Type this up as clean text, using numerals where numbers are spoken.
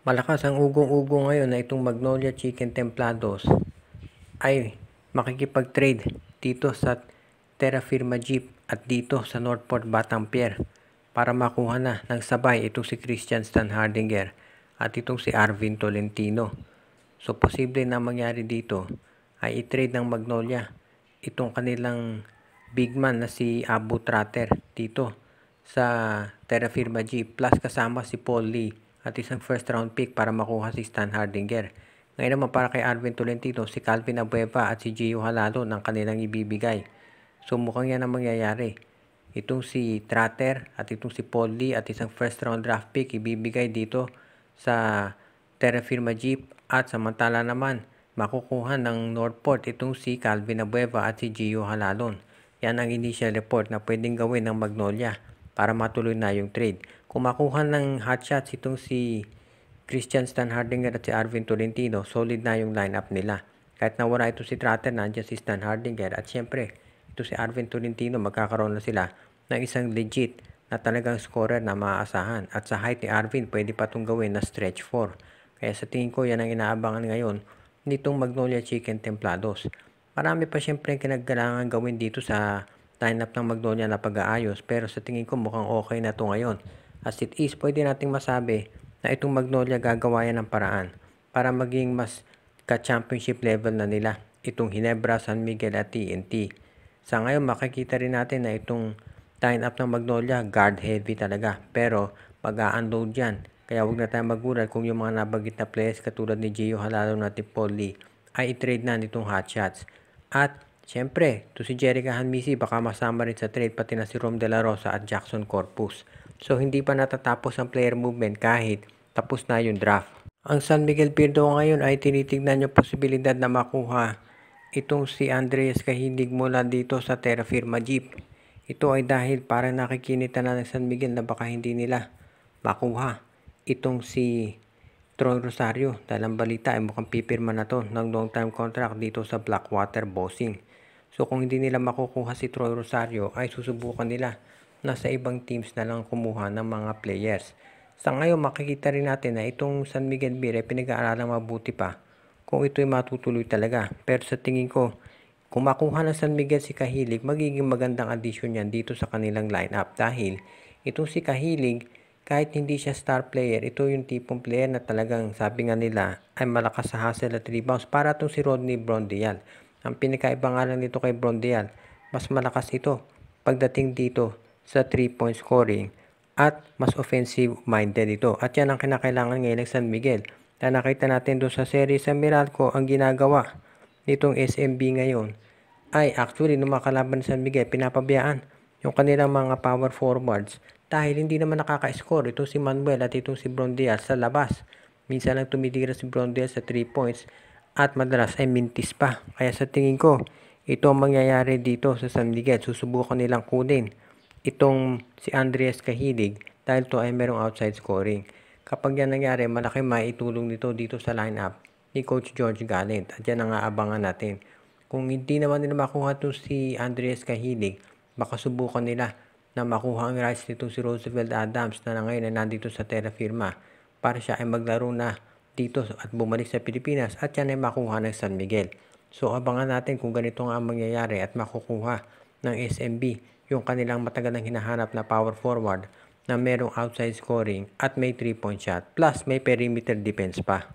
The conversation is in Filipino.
Malakas ang ugong-ugong ngayon na itong Magnolia Chicken Templados ay makikipag-trade dito sa Terra Firma Jeep at dito sa Northport Batampier para makuha na ng sabay itong si Christian Standhardinger at itong si Arvin Tolentino. So posible na mangyari dito ay i-trade ng Magnolia itong kanilang big man na si Abu Tratter dito sa Terra Firma Jeep plus kasama si Paul Lee at isang first round pick para makuha si Stan Hardinger. Ngayon naman para kay Arvin Tolentino, si Calvin Abueva at si Gio Halalo ng kanilang ibibigay. So mukhang yan ang mangyayari. Itong si Tratter at itong si Paul Lee at isang first round draft pick ibibigay dito sa Terra Firma Jeep at samantala naman makukuha ng Northport itong si Calvin Abueva at si Gio Halalon. Yan ang initial report na pwedeng gawin ng Magnolia para matuloy na yung trade. Kung makuha ng hotshots itong si Christian Standhardinger at si Arvin Tolentino, solid na yung lineup nila. Kahit nawala ito si Tratter, nandiyan si Standhardinger at syempre ito si Arvin Tolentino, magkakaroon na sila ng isang legit na talagang scorer na maaasahan. At sa height ni Arvin, pwede pa itong gawin na stretch 4. Kaya sa tingin ko, yan ang inaabangan ngayon nitong Magnolia Chicken Templados. Marami pa syempre kinagkailangan gawin dito sa lineup ng Magnolia na pag-aayos, pero sa tingin ko mukhang okay na ito ngayon. As it is, pwede nating masabi na itong Magnolia gagawa yan ng paraan para maging mas ka-championship level na nila itong Ginebra, San Miguel at TNT. Sa ngayon, makikita rin natin na itong line-up ng Magnolia, guard heavy talaga. Pero, mag-a-unload yan. Kaya huwag na tayo magulat kung yung mga nabanggit na players katulad ni Gio Halalo at Paul Lee ay i-trade na nitong hotshots. At, syempre, to si Jerica Hanmisi baka masama rin sa trade pati na si Rom De La Rosa at Jackson Corpus. So, hindi pa natatapos ang player movement kahit tapos na yung draft. Ang San Miguel Pierdo ngayon ay tinitignan yung posibilidad na makuha itong si Andreas Cahilig mula dito sa Terra Firma Jeep. Ito ay dahil parang nakikinita na ng San Miguel na baka hindi nila makuha itong si Troy Rosario dahil ang balita ay mukhang pipirma na to ng long term contract dito sa Blackwater Bossing. So kung hindi nila makukuha si Troy Rosario ay susubukan nila na sa ibang teams na lang kumuha ng mga players. Sa ngayon makikita rin natin na itong San Miguel Beer ay pinag-aaralang mabuti pa kung ito ay matutuloy talaga. Pero sa tingin ko, kung makuha ng San Miguel si Cahilig, magiging magandang addition yan dito sa kanilang lineup dahil itong si Cahilig, kahit hindi siya star player, ito yung tipong player na talagang sabi nga nila ay malakas sa hustle at rebounds para itong si Rodney Brondial. Ang pinakaiba nga lang dito kay Brondial, mas malakas ito pagdating dito sa 3-point scoring at mas offensive-minded ito. At yan ang kinakailangan ngayon ng San Miguel. Na nakita natin doon sa series sa Meralco, ang ginagawa nitong SMB ngayon ay actually nung makalaban sa San Miguel, pinapabayaan yung kanilang mga power forwards dahil hindi naman nakaka-score itong si Manuel at itong si Brondial sa labas. Minsan lang tumitira si Brondial sa 3 points at madalas ay mintis pa. Kaya sa tingin ko, ito ang mangyayari dito sa San Miguel. Susubukan nilang kunin itong si Andreas Cahilig dahil to ay merong outside scoring. Kapag yan nangyari, malaki maitulong dito sa lineup ni Coach George Gallant at yan ang aabangan natin. Kung hindi naman nila makuha ito si Andreas Cahilig, baka subukan nila na makuha ang rights nito si Roosevelt Adams na ngayon ay nandito sa Terra Firma para siya ay maglaro na dito at bumalik sa Pilipinas at yan ay makuha ng San Miguel. So abangan natin kung ganito nga ang mangyayari at makukuha ng SMB yung kanilang matagal nang hinahanap na power forward na merong outside scoring at may 3-point shot plus may perimeter defense pa.